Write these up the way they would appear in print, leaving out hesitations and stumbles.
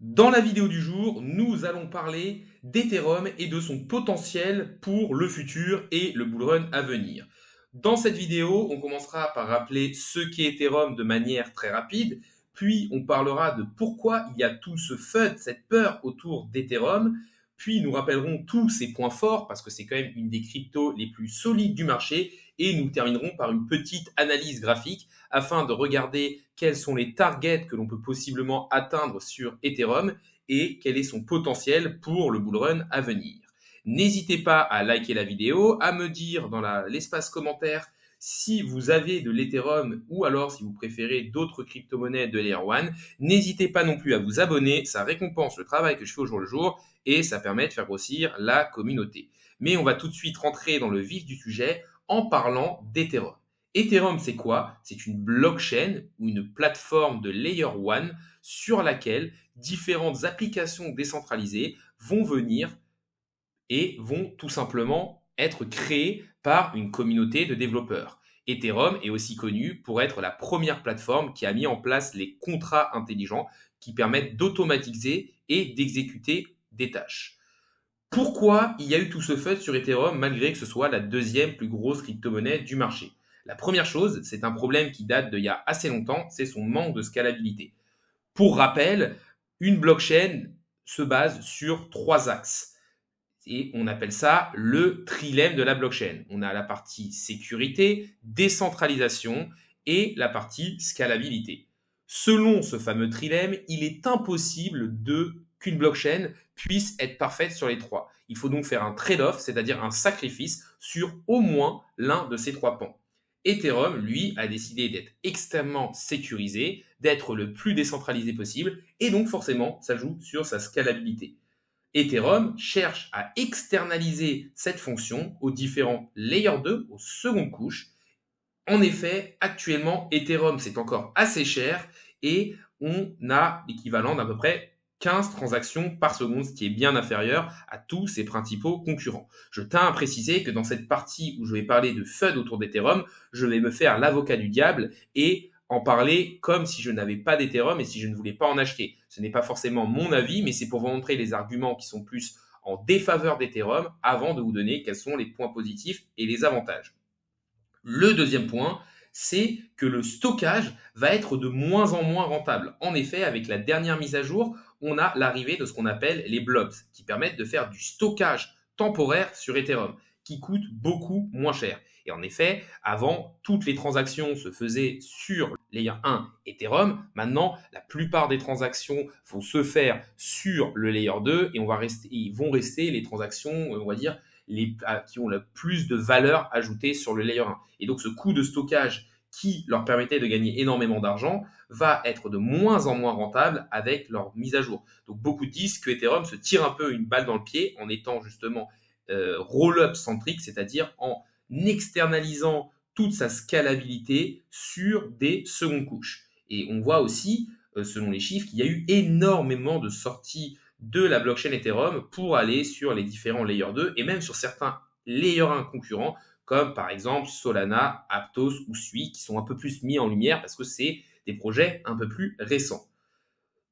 Dans la vidéo du jour, nous allons parler d'Ethereum et de son potentiel pour le futur et le bull run à venir. Dans cette vidéo, on commencera par rappeler ce qu'est Ethereum de manière très rapide, puis on parlera de pourquoi il y a tout ce FUD, cette peur autour d'Ethereum, puis nous rappellerons tous ses points forts parce que c'est quand même une des cryptos les plus solides du marché et nous terminerons par une petite analyse graphique afin de regarder quels sont les targets que l'on peut possiblement atteindre sur Ethereum et quel est son potentiel pour le bull run à venir. N'hésitez pas à liker la vidéo, à me dire dans l'espace commentaire si vous avez de l'Ethereum ou alors si vous préférez d'autres crypto-monnaies de Layer 1. N'hésitez pas non plus à vous abonner, ça récompense le travail que je fais au jour le jour et ça permet de faire grossir la communauté. Mais on va tout de suite rentrer dans le vif du sujet en parlant d'Ethereum. Ethereum, c'est quoi? C'est une blockchain ou une plateforme de Layer 1 sur laquelle différentes applications décentralisées vont venir et vont tout simplement être créées par une communauté de développeurs. Ethereum est aussi connu pour être la première plateforme qui a mis en place les contrats intelligents qui permettent d'automatiser et d'exécuter des tâches. Pourquoi il y a eu tout ce FUD sur Ethereum malgré que ce soit la deuxième plus grosse crypto-monnaie du marché? La première chose, c'est un problème qui date d'il y a assez longtemps, c'est son manque de scalabilité. Pour rappel, une blockchain se base sur 3 axes. Et on appelle ça le trilemme de la blockchain. On a la partie sécurité, décentralisation et la partie scalabilité. Selon ce fameux trilemme, il est impossible qu'une blockchain puisse être parfaite sur les 3. Il faut donc faire un trade-off, c'est-à-dire un sacrifice sur au moins l'un de ces 3 pans. Ethereum, lui, a décidé d'être extrêmement sécurisé, d'être le plus décentralisé possible, et donc forcément, ça joue sur sa scalabilité. Ethereum cherche à externaliser cette fonction aux différents Layer 2, aux secondes couches. En effet, actuellement, Ethereum, c'est encore assez cher et on a l'équivalent d'à peu près 15 transactions par seconde, ce qui est bien inférieur à tous ses principaux concurrents. Je tiens à préciser que dans cette partie où je vais parler de FUD autour d'Ethereum, je vais me faire l'avocat du diable et en parler comme si je n'avais pas d'Ethereum et si je ne voulais pas en acheter. Ce n'est pas forcément mon avis, mais c'est pour vous montrer les arguments qui sont plus en défaveur d'Ethereum avant de vous donner quels sont les points positifs et les avantages. Le deuxième point, c'est que le stockage va être de moins en moins rentable. En effet, avec la dernière mise à jour, on a l'arrivée de ce qu'on appelle les blobs, qui permettent de faire du stockage temporaire sur Ethereum, qui coûte beaucoup moins cher. Et en effet, avant, toutes les transactions se faisaient sur Layer 1 Ethereum. Maintenant, la plupart des transactions vont se faire sur le Layer 2 et ils vont rester les transactions, on va dire, qui ont le plus de valeur ajoutée sur le Layer 1. Et donc, ce coût de stockage qui leur permettait de gagner énormément d'argent va être de moins en moins rentable avec leur mise à jour. Donc, beaucoup disent que Ethereum se tire un peu une balle dans le pied en étant justement roll-up centrique, c'est-à-dire en externalisant toute sa scalabilité sur des secondes couches. Et on voit aussi, selon les chiffres, qu'il y a eu énormément de sorties de la blockchain Ethereum pour aller sur les différents Layer 2 et même sur certains Layer 1 concurrents comme par exemple Solana, Aptos ou Sui qui sont un peu plus mis en lumière parce que c'est des projets un peu plus récents.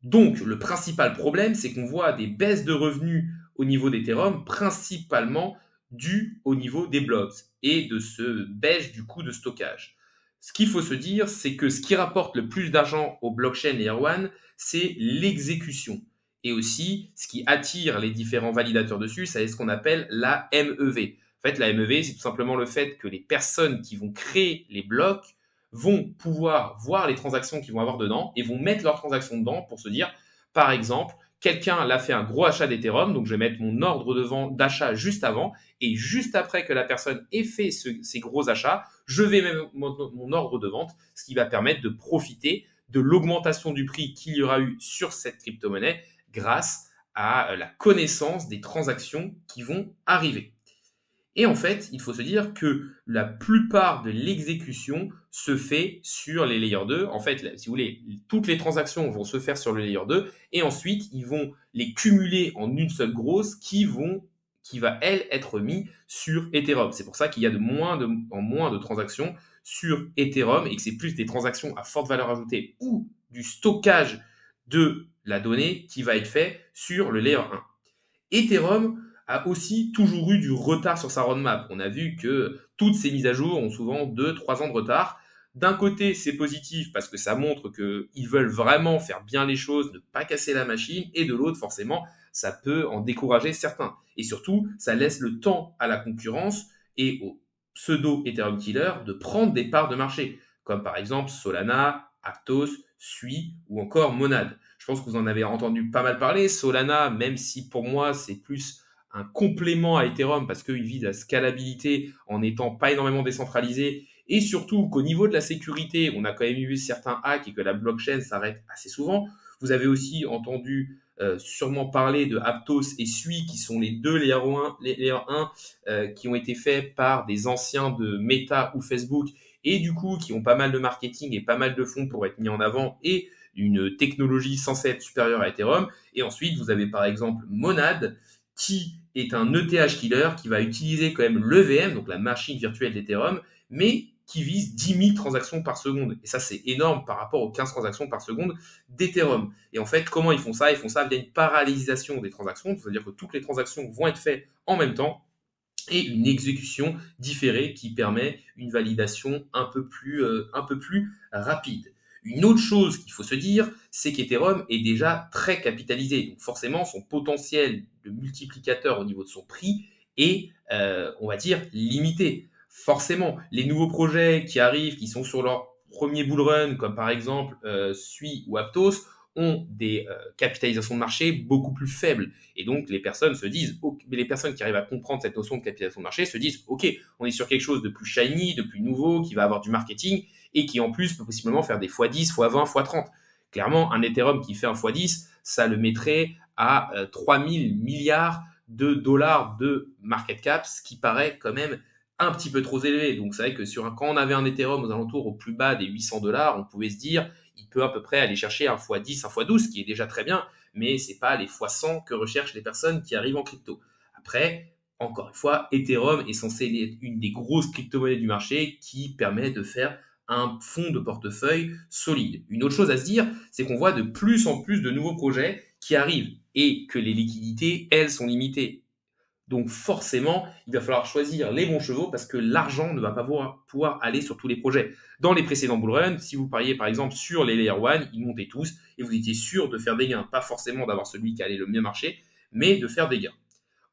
Donc le principal problème, c'est qu'on voit des baisses de revenus au niveau d'Ethereum, principalement dues au niveau des blobs et de ce baisse du coût de stockage. Ce qu'il faut se dire, c'est que ce qui rapporte le plus d'argent aux blockchains Layer 1, c'est l'exécution. Et aussi, ce qui attire les différents validateurs dessus, c'est ce qu'on appelle la MEV. En fait, la MEV, c'est tout simplement le fait que les personnes qui vont créer les blocs vont pouvoir voir les transactions qu'ils vont avoir dedans et vont mettre leurs transactions dedans pour se dire, par exemple, quelqu'un l'a fait un gros achat d'Ethereum, donc je vais mettre mon ordre d'achat juste avant, et juste après que la personne ait fait ces gros achats, je vais mettre mon ordre de vente, ce qui va permettre de profiter de l'augmentation du prix qu'il y aura eu sur cette crypto-monnaie grâce à la connaissance des transactions qui vont arriver. Et en fait, il faut se dire que la plupart de l'exécution se fait sur les layers 2. En fait, si vous voulez, toutes les transactions vont se faire sur le layer 2 et ensuite, ils vont les cumuler en une seule grosse qui va, elle, être mise sur Ethereum. C'est pour ça qu'il y a en moins de transactions sur Ethereum et que c'est plus des transactions à forte valeur ajoutée ou du stockage de la donnée qui va être faite sur le layer 1. Ethereum a aussi toujours eu du retard sur sa roadmap. On a vu que toutes ces mises à jour ont souvent 2-3 ans de retard. D'un côté, c'est positif parce que ça montre qu'ils veulent vraiment faire bien les choses, ne pas casser la machine, et de l'autre, forcément, ça peut en décourager certains. Et surtout, ça laisse le temps à la concurrence et aux pseudo Ethereum killers de prendre des parts de marché, comme par exemple Solana, Aptos, Sui ou encore Monad. Je pense que vous en avez entendu pas mal parler. Solana, même si pour moi c'est plus un complément à Ethereum parce qu'il vise la scalabilité en n'étant pas énormément décentralisé et surtout qu'au niveau de la sécurité, on a quand même vu certains hacks et que la blockchain s'arrête assez souvent. Vous avez aussi entendu sûrement parler de Aptos et Sui qui sont les deux layer 1 qui ont été faits par des anciens de Meta ou Facebook et du coup qui ont pas mal de marketing et pas mal de fonds pour être mis en avant et une technologie censée être supérieure à Ethereum. Et ensuite, vous avez par exemple Monad, qui est un ETH killer qui va utiliser quand même l'EVM, donc la machine virtuelle d'Ethereum, mais qui vise 10 000 transactions par seconde. Et ça, c'est énorme par rapport aux 15 transactions par seconde d'Ethereum. Et en fait, comment ils font ça? Ils font ça via une parallélisation des transactions, c'est-à-dire que toutes les transactions vont être faites en même temps, et une exécution différée qui permet une validation un peu plus rapide. Une autre chose qu'il faut se dire, c'est qu'Ethereum est déjà très capitalisé. Donc forcément, son potentiel de multiplicateur au niveau de son prix est, on va dire, limité. Forcément, les nouveaux projets qui arrivent, qui sont sur leur premier bull run, comme par exemple Sui ou Aptos, ont des capitalisations de marché beaucoup plus faibles. Et donc, les personnes se disent, les personnes qui arrivent à comprendre cette notion de capitalisation de marché se disent, OK, on est sur quelque chose de plus shiny, de plus nouveau, qui va avoir du marketing et qui en plus peut possiblement faire des x10, x20, x30. Clairement, un Ethereum qui fait un x10, ça le mettrait à 3000 milliards de dollars de market cap, ce qui paraît quand même un petit peu trop élevé. Donc, c'est vrai que quand on avait un Ethereum aux alentours au plus bas des 800 dollars, on pouvait se dire, il peut à peu près aller chercher un x10, un x12, ce qui est déjà très bien, mais c'est pas les x100 que recherchent les personnes qui arrivent en crypto. Après, encore une fois, Ethereum est censé être une des grosses crypto-monnaies du marché qui permet de faire un fonds de portefeuille solide. Une autre chose à se dire, c'est qu'on voit de plus en plus de nouveaux projets qui arrivent et que les liquidités, elles, sont limitées. Donc forcément, il va falloir choisir les bons chevaux parce que l'argent ne va pas pouvoir aller sur tous les projets. Dans les précédents bull runs, si vous pariez par exemple sur les layer 1, ils montaient tous et vous étiez sûr de faire des gains. Pas forcément d'avoir celui qui allait le mieux marcher, mais de faire des gains.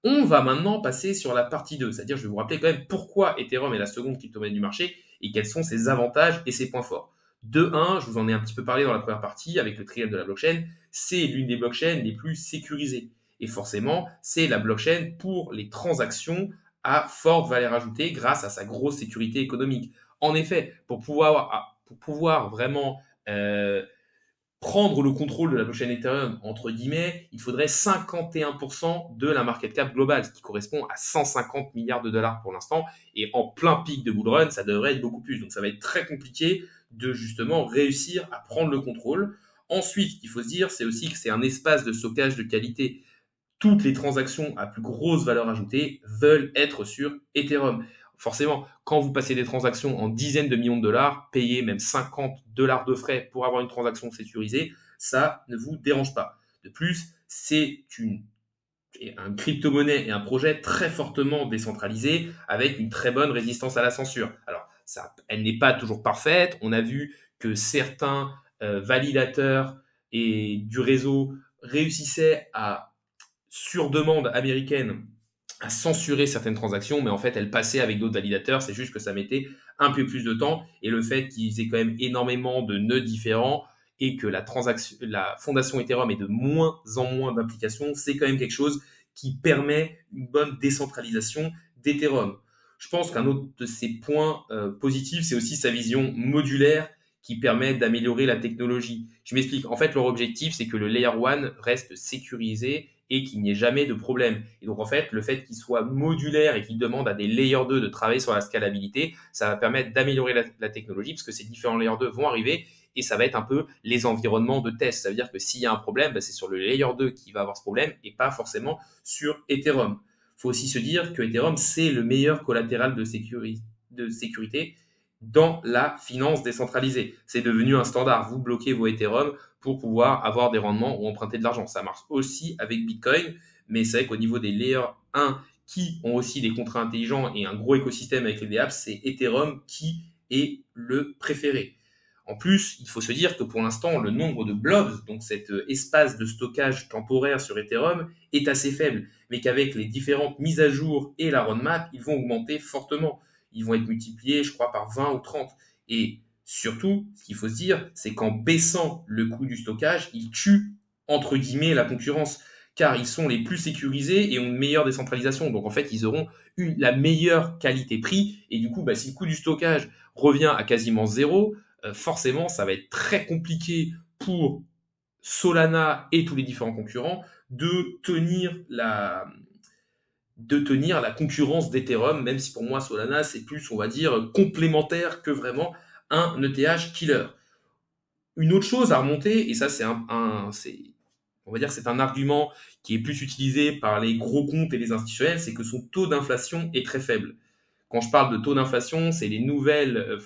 On va maintenant passer sur la partie 2, c'est-à-dire je vais vous rappeler quand même pourquoi Ethereum est la seconde crypto-monnaie du marché et quels sont ses avantages et ses points forts. De 1, je vous en ai un petit peu parlé dans la première partie avec le triangle de la blockchain, c'est l'une des blockchains les plus sécurisées. Et forcément, c'est la blockchain pour les transactions à forte valeur ajoutée grâce à sa grosse sécurité économique. En effet, pour pouvoir vraiment prendre le contrôle de la blockchain Ethereum, entre guillemets, il faudrait 51% de la market cap globale, ce qui correspond à 150 milliards de dollars pour l'instant. Et en plein pic de bull run, ça devrait être beaucoup plus. Donc ça va être très compliqué de justement réussir à prendre le contrôle. Ensuite, ce qu'il faut se dire, c'est aussi que c'est un espace de stockage de qualité. Toutes les transactions à plus grosse valeur ajoutée veulent être sur Ethereum. Forcément, quand vous passez des transactions en dizaines de millions de dollars, payez même 50 dollars de frais pour avoir une transaction sécurisée, ça ne vous dérange pas. De plus, c'est un crypto-monnaie et un projet très fortement décentralisé avec une très bonne résistance à la censure. Alors, elle n'est pas toujours parfaite. On a vu que certains validateurs et du réseau réussissaient à, sur demande américaine, à censurer certaines transactions, mais en fait, elles passaient avec d'autres validateurs. C'est juste que ça mettait un peu plus de temps. Et le fait qu'ils aient quand même énormément de nœuds différents et que la fondation Ethereum ait de moins en moins d'implications, c'est quand même quelque chose qui permet une bonne décentralisation d'Ethereum. Je pense qu'un autre de ses points positifs, c'est aussi sa vision modulaire qui permet d'améliorer la technologie. Je m'explique. En fait, leur objectif, c'est que le Layer 1 reste sécurisé et qu'il n'y ait jamais de problème. Et donc, en fait, le fait qu'il soit modulaire et qu'il demande à des Layer 2 de travailler sur la scalabilité, ça va permettre d'améliorer la technologie parce que ces différents Layer 2 vont arriver et ça va être un peu les environnements de test. Ça veut dire que s'il y a un problème, c'est sur le Layer 2 qui va avoir ce problème et pas forcément sur Ethereum. Il faut aussi se dire que Ethereum, c'est le meilleur collatéral de sécurité dans la finance décentralisée. C'est devenu un standard. Vous bloquez vos Ethereum pour pouvoir avoir des rendements ou emprunter de l'argent. Ça marche aussi avec Bitcoin, mais c'est vrai qu'au niveau des layers 1 qui ont aussi des contrats intelligents et un gros écosystème avec les dApps, c'est Ethereum qui est le préféré. En plus, il faut se dire que pour l'instant, le nombre de blobs, donc cet espace de stockage temporaire sur Ethereum, est assez faible, mais qu'avec les différentes mises à jour et la roadmap, ils vont augmenter fortement. Ils vont être multipliés, je crois, par 20 ou 30. Et surtout, ce qu'il faut se dire, c'est qu'en baissant le coût du stockage, ils tuent, entre guillemets, la concurrence, car ils sont les plus sécurisés et ont une meilleure décentralisation. Donc en fait, ils auront la meilleure qualité-prix, et du coup, si le coût du stockage revient à quasiment zéro, forcément, ça va être très compliqué pour Solana et tous les différents concurrents de tenir la concurrence d'Ethereum, même si pour moi Solana c'est plus, on va dire, complémentaire que vraiment un ETH killer. Une autre chose à remonter, et ça c'est on va dire c'est un argument qui est plus utilisé par les gros comptes et les institutionnels, c'est que son taux d'inflation est très faible. Quand je parle de taux d'inflation, c'est les nouvelles,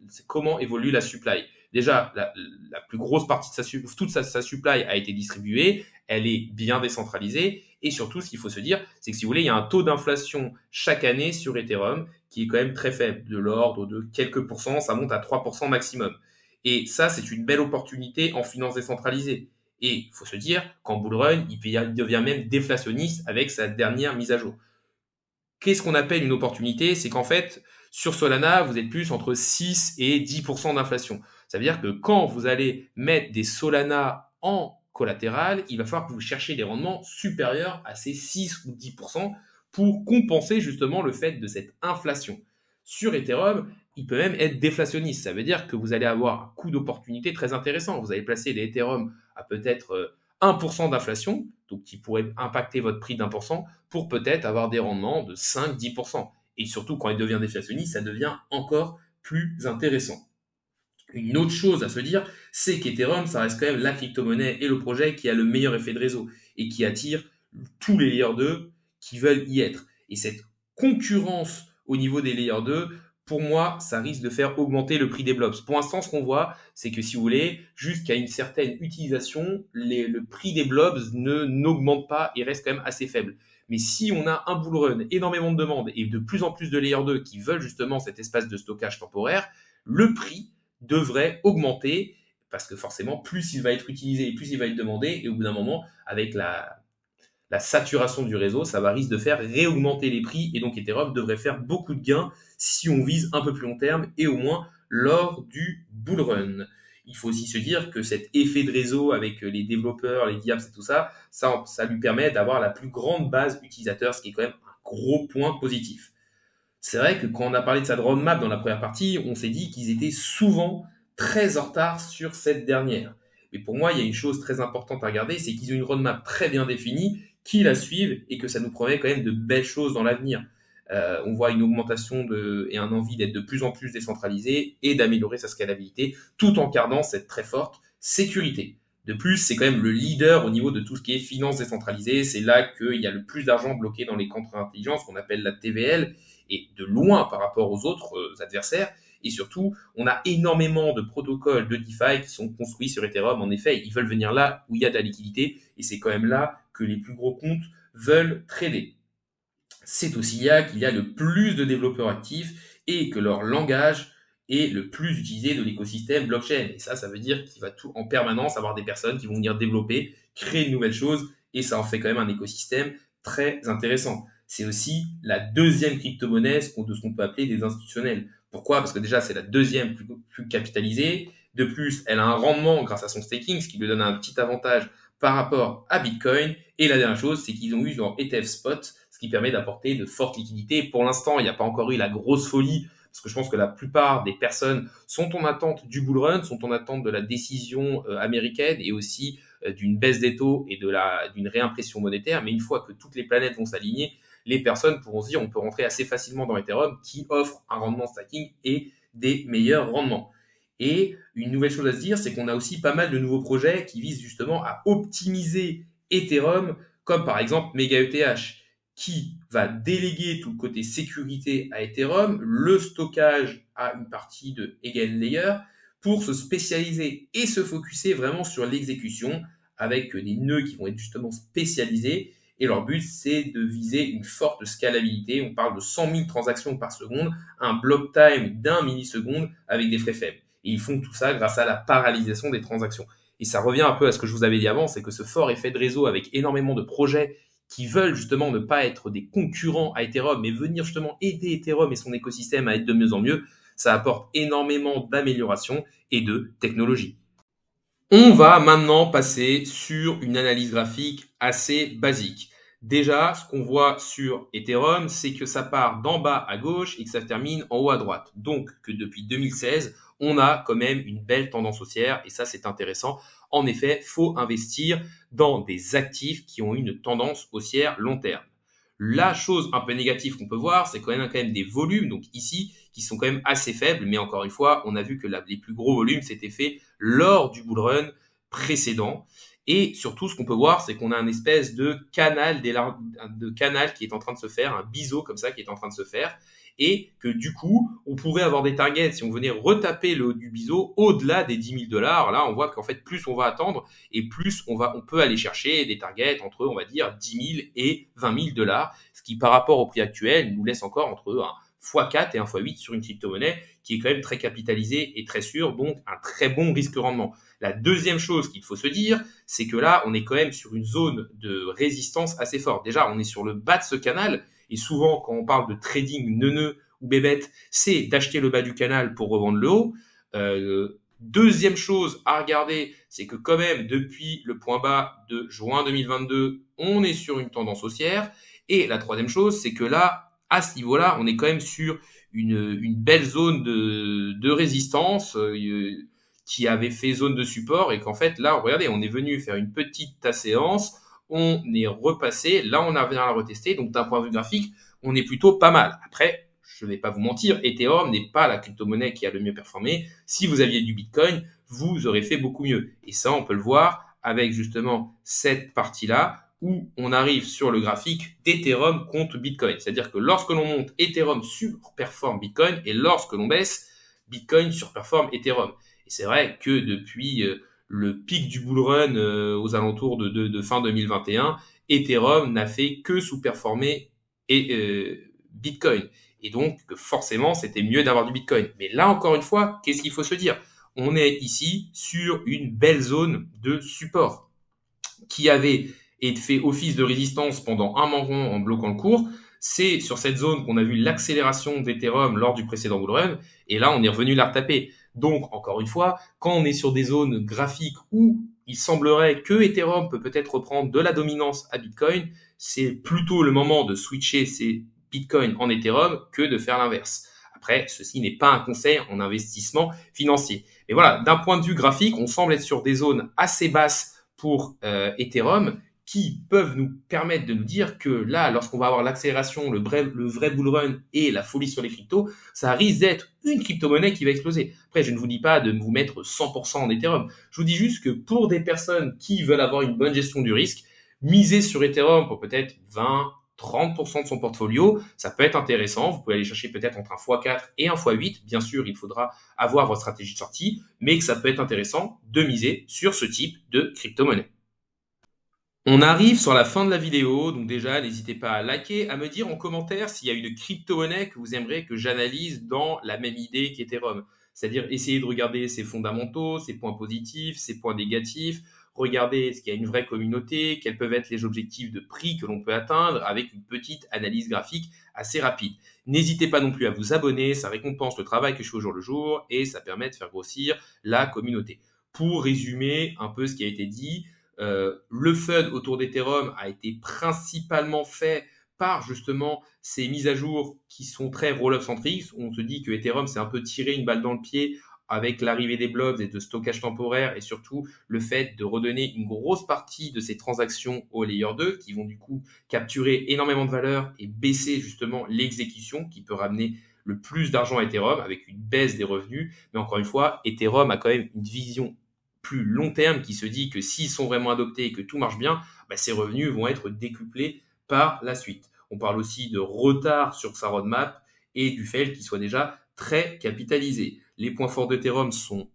c'est comment évolue la supply. Déjà, la plus grosse partie de toute sa supply a été distribuée, elle est bien décentralisée, et surtout, ce qu'il faut se dire, c'est que si vous voulez, il y a un taux d'inflation chaque année sur Ethereum qui est quand même très faible, de l'ordre de quelques pourcents, ça monte à 3% maximum. Et ça, c'est une belle opportunité en finance décentralisée. Et il faut se dire qu'en bull run, il devient même déflationniste avec sa dernière mise à jour. Qu'est-ce qu'on appelle une opportunité? C'est qu'en fait, sur Solana, vous êtes plus entre 6 et 10% d'inflation. Ça veut dire que quand vous allez mettre des Solana en collatéral, il va falloir que vous cherchiez des rendements supérieurs à ces 6 ou 10% pour compenser justement le fait de cette inflation. Sur Ethereum, il peut même être déflationniste. Ça veut dire que vous allez avoir un coût d'opportunité très intéressant. Vous allez placer les Ethereum à peut-être 1% d'inflation, donc qui pourrait impacter votre prix d'1%, pour peut-être avoir des rendements de 5-10%. Et surtout, quand il devient déflationniste, ça devient encore plus intéressant. Une autre chose à se dire, c'est qu'Ethereum, ça reste quand même la crypto-monnaie et le projet qui a le meilleur effet de réseau et qui attire tous les layers 2 qui veulent y être. Et cette concurrence au niveau des layers 2, pour moi, ça risque de faire augmenter le prix des blobs. Pour l'instant, ce qu'on voit, c'est que si vous voulez, jusqu'à une certaine utilisation, le prix des blobs n'augmente pas et reste quand même assez faible. Mais si on a un bull run, énormément de demandes et de plus en plus de layers 2 qui veulent justement cet espace de stockage temporaire, le prix devrait augmenter parce que forcément, plus il va être utilisé et plus il va être demandé. Et au bout d'un moment, avec la saturation du réseau, ça va risque de faire réaugmenter les prix. Et donc, Ethereum devrait faire beaucoup de gains si on vise un peu plus long terme et au moins lors du bull run. Il faut aussi se dire que cet effet de réseau avec les développeurs, les dApps et tout ça, ça lui permet d'avoir la plus grande base utilisateur, ce qui est quand même un gros point positif. C'est vrai que quand on a parlé de sa roadmap dans la première partie, on s'est dit qu'ils étaient souvent très en retard sur cette dernière. Mais pour moi, il y a une chose très importante à regarder, c'est qu'ils ont une roadmap très bien définie, qu'ils la suivent et que ça nous promet quand même de belles choses dans l'avenir. On voit une augmentation et un envie d'être de plus en plus décentralisé et d'améliorer sa scalabilité tout en gardant cette très forte sécurité. De plus, c'est quand même le leader au niveau de tout ce qui est finance décentralisée. C'est là qu'il y a le plus d'argent bloqué dans les contrats intelligents, ce qu'on appelle la TVL, et de loin par rapport aux autres adversaires. Et surtout, on a énormément de protocoles de DeFi qui sont construits sur Ethereum. En effet, ils veulent venir là où il y a de la liquidité, et c'est quand même là que les plus gros comptes veulent trader. C'est aussi là qu'il y a le plus de développeurs actifs et que leur langage est le plus utilisé de l'écosystème blockchain. Et ça veut dire qu'il va tout en permanence avoir des personnes qui vont venir développer, créer de nouvelles choses, et ça en fait quand même un écosystème très intéressant. C'est aussi la deuxième crypto-monnaie de ce qu'on peut appeler des institutionnels. Pourquoi? Parce que déjà, c'est la deuxième plus capitalisée. De plus, elle a un rendement grâce à son staking, ce qui lui donne un petit avantage par rapport à Bitcoin. Et la dernière chose, c'est qu'ils ont eu leur ETF spot, ce qui permet d'apporter de fortes liquidités. Pour l'instant, il n'y a pas encore eu la grosse folie, parce que je pense que la plupart des personnes sont en attente du bull run, sont en attente de la décision américaine et aussi d'une baisse des taux et d'une réimpression monétaire. Mais une fois que toutes les planètes vont s'aligner, les personnes pourront se dire on peut rentrer assez facilement dans Ethereum qui offre un rendement stacking et des meilleurs rendements. Et une nouvelle chose à se dire, c'est qu'on a aussi pas mal de nouveaux projets qui visent justement à optimiser Ethereum, comme par exemple MegaETH, qui va déléguer tout le côté sécurité à Ethereum, le stockage à une partie de EigenLayer, pour se spécialiser et se focuser vraiment sur l'exécution avec des nœuds qui vont être justement spécialisés. Et leur but, c'est de viser une forte scalabilité. On parle de 100 000 transactions par seconde, un block time d'1 milliseconde avec des frais faibles. Et ils font tout ça grâce à la parallélisation des transactions. Et ça revient un peu à ce que je vous avais dit avant, c'est que ce fort effet de réseau avec énormément de projets qui veulent justement ne pas être des concurrents à Ethereum, mais venir justement aider Ethereum et son écosystème à être de mieux en mieux, ça apporte énormément d'amélioration et de technologie. On va maintenant passer sur une analyse graphique assez basique. Déjà, ce qu'on voit sur Ethereum, c'est que ça part d'en bas à gauche et que ça termine en haut à droite. Donc, que depuis 2016, on a quand même une belle tendance haussière et ça, c'est intéressant. En effet, il faut investir dans des actifs qui ont une tendance haussière long terme. La chose un peu négative qu'on peut voir, c'est quand même des volumes, donc ici, qui sont quand même assez faibles. Mais encore une fois, on a vu que les plus gros volumes s'étaient faits lors du bull run précédent. Et surtout, ce qu'on peut voir, c'est qu'on a une espèce de canal qui est en train de se faire, un biseau comme ça qui est en train de se faire. Et que du coup, on pourrait avoir des targets, si on venait retaper le haut du biseau, au-delà des 10 000 $. Là, on voit qu'en fait, plus on va attendre et plus on peut aller chercher des targets entre, on va dire, 10 000 et 20 000 $, ce qui, par rapport au prix actuel, nous laisse encore entre un x4 et un x8 sur une crypto-monnaie qui est quand même très capitalisée et très sûre, donc un très bon risque-rendement. La deuxième chose qu'il faut se dire, c'est que là, on est quand même sur une zone de résistance assez forte. Déjà, on est sur le bas de ce canal. Et souvent, quand on parle de trading neuneux ou bébête, c'est d'acheter le bas du canal pour revendre le haut. Deuxième chose à regarder, c'est que quand même, depuis le point bas de juin 2022, on est sur une tendance haussière. Et la troisième chose, c'est que là, à ce niveau-là, on est quand même sur une belle zone de résistance qui avait fait zone de support et qu'en fait, là, regardez, on est venu faire une petite séance. On est repassé, là on a bien à retester, donc d'un point de vue graphique, on est plutôt pas mal. Après, je ne vais pas vous mentir, Ethereum n'est pas la crypto-monnaie qui a le mieux performé. Si vous aviez du Bitcoin, vous aurez fait beaucoup mieux. Et ça, on peut le voir avec justement cette partie-là où on arrive sur le graphique d'Ethereum contre Bitcoin. C'est-à-dire que lorsque l'on monte, Ethereum surperforme Bitcoin et lorsque l'on baisse, Bitcoin surperforme Ethereum. Et c'est vrai que depuis le pic du bull run aux alentours de fin 2021, Ethereum n'a fait que sous-performer Bitcoin. Et donc, forcément, c'était mieux d'avoir du Bitcoin. Mais là, encore une fois, qu'est-ce qu'il faut se dire? On est ici sur une belle zone de support qui avait fait office de résistance pendant un moment en bloquant le cours. C'est sur cette zone qu'on a vu l'accélération d'Ethereum lors du précédent bull run. Et là, on est revenu la retaper. Donc, encore une fois, quand on est sur des zones graphiques où il semblerait que Ethereum peut peut-être reprendre de la dominance à Bitcoin, c'est plutôt le moment de switcher ces Bitcoin en Ethereum que de faire l'inverse. Après, ceci n'est pas un conseil en investissement financier. Mais voilà, d'un point de vue graphique, on semble être sur des zones assez basses pour Ethereum qui peuvent nous permettre de nous dire que là, lorsqu'on va avoir l'accélération, le vrai bull run et la folie sur les cryptos, ça risque d'être une crypto-monnaie qui va exploser. Après, je ne vous dis pas de vous mettre 100% en Ethereum. Je vous dis juste que pour des personnes qui veulent avoir une bonne gestion du risque, miser sur Ethereum pour peut-être 20, 30% de son portfolio, ça peut être intéressant. Vous pouvez aller chercher peut-être entre un x4 et un x8. Bien sûr, il faudra avoir votre stratégie de sortie, mais que ça peut être intéressant de miser sur ce type de crypto-monnaie. On arrive sur la fin de la vidéo, donc déjà, n'hésitez pas à liker, à me dire en commentaire s'il y a une crypto-monnaie que vous aimeriez que j'analyse dans la même idée qu'Ethereum. C'est-à-dire essayer de regarder ses fondamentaux, ses points positifs, ses points négatifs, regarder est-ce qu'il y a une vraie communauté, quels peuvent être les objectifs de prix que l'on peut atteindre avec une petite analyse graphique assez rapide. N'hésitez pas non plus à vous abonner, ça récompense le travail que je fais au jour le jour et ça permet de faire grossir la communauté. Pour résumer un peu ce qui a été dit, le FUD autour d'Ethereum a été principalement fait par justement ces mises à jour qui sont très roll-up centriques. On se dit que Ethereum s'est un peu tiré une balle dans le pied avec l'arrivée des blobs et de stockage temporaire et surtout le fait de redonner une grosse partie de ces transactions au layer 2 qui vont du coup capturer énormément de valeur et baisser justement l'exécution qui peut ramener le plus d'argent à Ethereum avec une baisse des revenus. Mais encore une fois, Ethereum a quand même une vision plus long terme qui se dit que s'ils sont vraiment adoptés et que tout marche bien, ces revenus vont être décuplés par la suite. On parle aussi de retard sur sa roadmap et du fait qu'il soit déjà très capitalisé. Les points forts d'Ethereum sont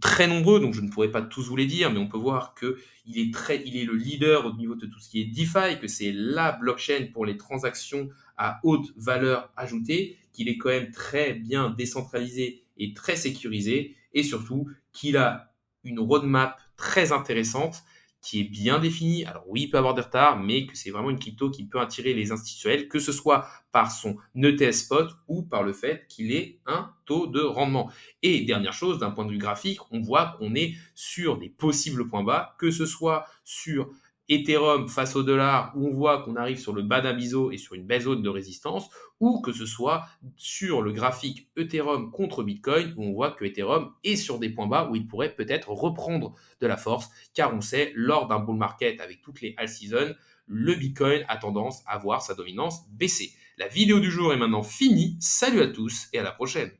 très nombreux, donc je ne pourrais pas tous vous les dire, mais on peut voir que il est le leader au niveau de tout ce qui est DeFi, que c'est la blockchain pour les transactions à haute valeur ajoutée, qu'il est quand même très bien décentralisé et très sécurisé, et surtout qu'il a une roadmap très intéressante qui est bien définie. Alors oui, il peut avoir des retards, mais que c'est vraiment une crypto qui peut attirer les institutionnels, que ce soit par son ETS spot ou par le fait qu'il ait un taux de rendement. Et dernière chose, d'un point de vue graphique, on voit qu'on est sur des possibles points bas, que ce soit sur Ethereum face au dollar, où on voit qu'on arrive sur le bas d'un biseau et sur une belle zone de résistance, ou que ce soit sur le graphique Ethereum contre Bitcoin, où on voit que Ethereum est sur des points bas, où il pourrait peut-être reprendre de la force, car on sait, lors d'un bull market avec toutes les all season, le Bitcoin a tendance à voir sa dominance baisser. La vidéo du jour est maintenant finie. Salut à tous et à la prochaine.